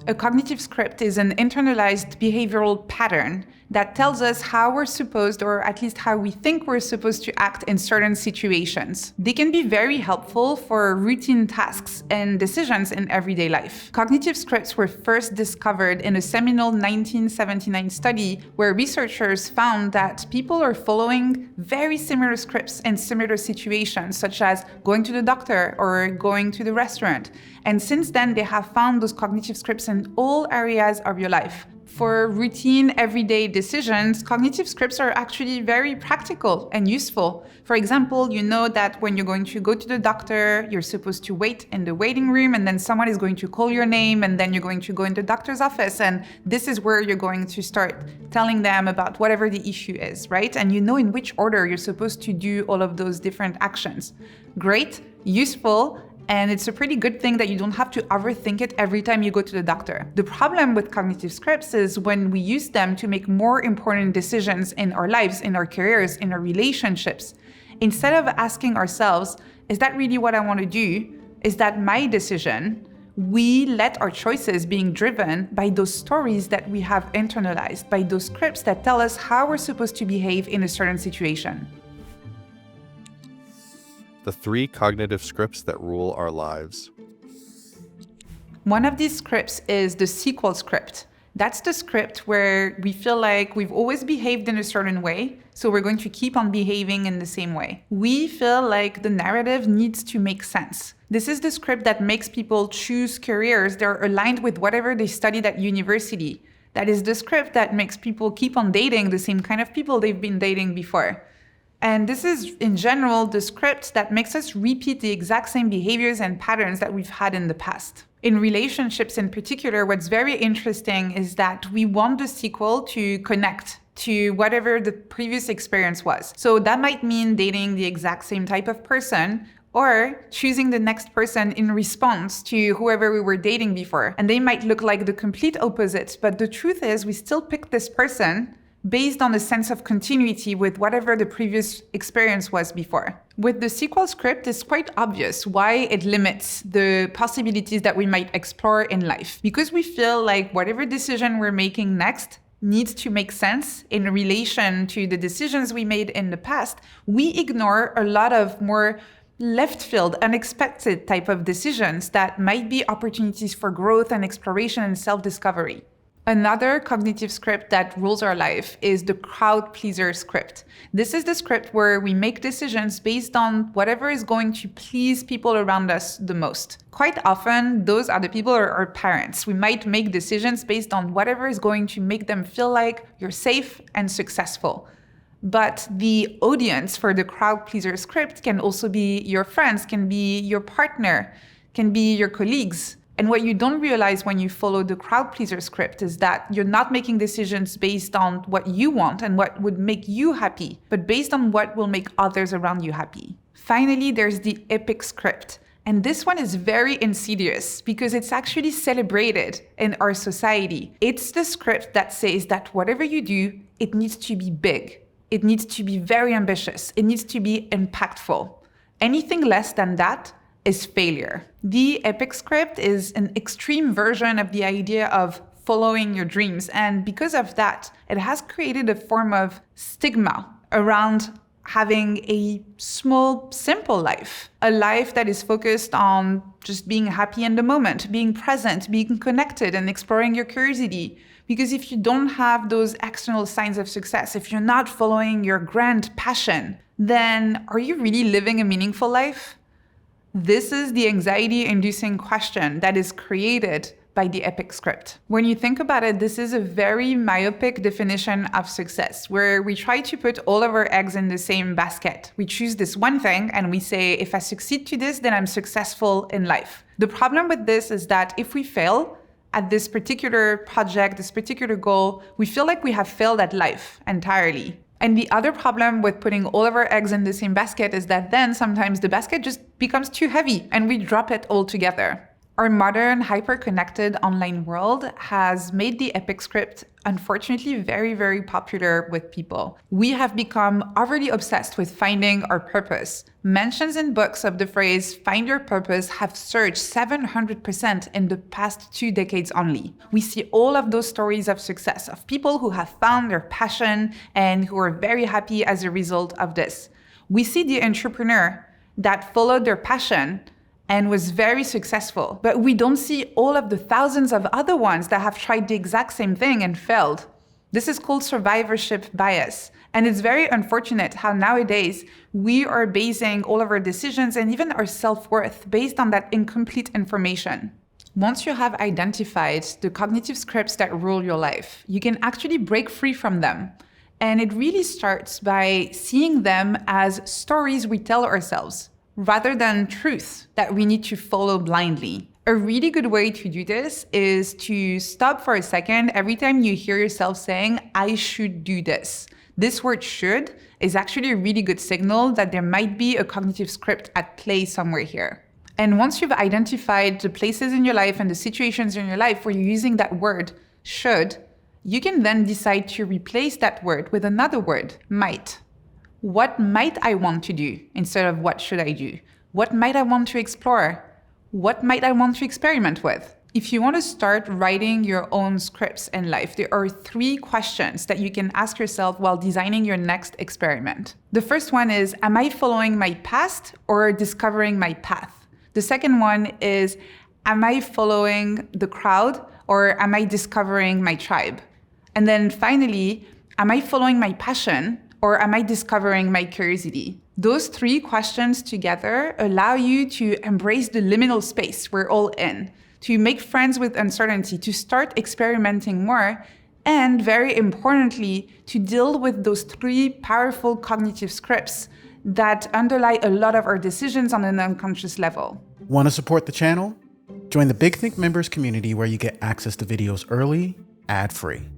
A cognitive script is an internalized behavioral pattern that tells us how we're supposed, or at least how we think we're supposed to act in certain situations. They can be very helpful for routine tasks and decisions in everyday life. Cognitive scripts were first discovered in a seminal 1979 study where researchers found that people are following very similar scripts in similar situations, such as going to the doctor or going to the restaurant. And since then, they have found those cognitive scripts in all areas of your life. For routine, everyday decisions, cognitive scripts are actually very practical and useful. For example, you know that when you're going to go to the doctor, you're supposed to wait in the waiting room, and then someone is going to call your name, and then you're going to go in the doctor's office, and this is where you're going to start telling them about whatever the issue is, right? And you know in which order you're supposed to do all of those different actions. Great, useful, and it's a pretty good thing that you don't have to overthink it every time you go to the doctor. The problem with cognitive scripts is when we use them to make more important decisions in our lives, in our careers, in our relationships. Instead of asking ourselves, is that really what I want to do? Is that my decision? We let our choices being driven by those stories that we have internalized, by those scripts that tell us how we're supposed to behave in a certain situation. The 3 cognitive scripts that rule our lives. One of these scripts is the sequel script. That's the script where we feel like we've always behaved in a certain way, so we're going to keep on behaving in the same way. We feel like the narrative needs to make sense. This is the script that makes people choose careers that are aligned with whatever they studied at university. That is the script that makes people keep on dating the same kind of people they've been dating before. And this is, in general, the script that makes us repeat the exact same behaviors and patterns that we've had in the past. In relationships in particular, what's very interesting is that we want the sequel to connect to whatever the previous experience was. So that might mean dating the exact same type of person, or choosing the next person in response to whoever we were dating before. And they might look like the complete opposite, but the truth is we still pick this person based on a sense of continuity with whatever the previous experience was before. With the sequel script, it's quite obvious why it limits the possibilities that we might explore in life. Because we feel like whatever decision we're making next needs to make sense in relation to the decisions we made in the past, we ignore a lot of more left field, unexpected type of decisions that might be opportunities for growth and exploration and self-discovery. Another cognitive script that rules our life is the Crowdpleaser Script. This is the script where we make decisions based on whatever is going to please people around us the most. Quite often, those other people are our parents. We might make decisions based on whatever is going to make them feel like you're safe and successful. But the audience for the Crowdpleaser Script can also be your friends, can be your partner, can be your colleagues. And what you don't realize when you follow the Crowdpleaser Script is that you're not making decisions based on what you want and what would make you happy, but based on what will make others around you happy. Finally, there's the epic script. And this one is very insidious because it's actually celebrated in our society. It's the script that says that whatever you do, it needs to be big. It needs to be very ambitious. It needs to be impactful. Anything less than that is failure. The epic script is an extreme version of the idea of following your dreams. And because of that, it has created a form of stigma around having a small, simple life. A life that is focused on just being happy in the moment, being present, being connected, and exploring your curiosity. Because if you don't have those external signs of success, if you're not following your grand passion, then are you really living a meaningful life? This is the anxiety-inducing question that is created by the epic script. When you think about it, this is a very myopic definition of success, where we try to put all of our eggs in the same basket. We choose this one thing and we say, if I succeed to this, then I'm successful in life. The problem with this is that if we fail at this particular project, this particular goal, we feel like we have failed at life entirely. And the other problem with putting all of our eggs in the same basket is that then sometimes the basket just becomes too heavy and we drop it all together. Our modern, hyper-connected online world has made the epic script unfortunately very, very popular with people. We have become overly obsessed with finding our purpose. Mentions in books of the phrase "find your purpose" have surged 700% in the past 2 decades only. We see all of those stories of success, of people who have found their passion and who are very happy as a result of this. We see the entrepreneur that followed their passion and was very successful. But we don't see all of the thousands of other ones that have tried the exact same thing and failed. This is called survivorship bias. And it's very unfortunate how nowadays we are basing all of our decisions and even our self-worth based on that incomplete information. Once you have identified the cognitive scripts that rule your life, you can actually break free from them. And it really starts by seeing them as stories we tell ourselves, rather than truths that we need to follow blindly. A really good way to do this is to stop for a second every time you hear yourself saying, "I should do this." This word "should" is actually a really good signal that there might be a cognitive script at play somewhere here. And once you've identified the places in your life and the situations in your life where you're using that word "should," you can then decide to replace that word with another word, "might." What might I want to do instead of what should I do? What might I want to explore? What might I want to experiment with? If you want to start writing your own scripts in life, there are 3 questions that you can ask yourself while designing your next experiment. The first one is, am I following my past or discovering my path? The second one is, am I following the crowd or am I discovering my tribe? And then finally, am I following my passion or am I discovering my curiosity? Those 3 questions together allow you to embrace the liminal space we're all in, to make friends with uncertainty, to start experimenting more, and very importantly, to deal with those 3 powerful cognitive scripts that underlie a lot of our decisions on an unconscious level. Want to support the channel? Join the Big Think members community where you get access to videos early, ad-free.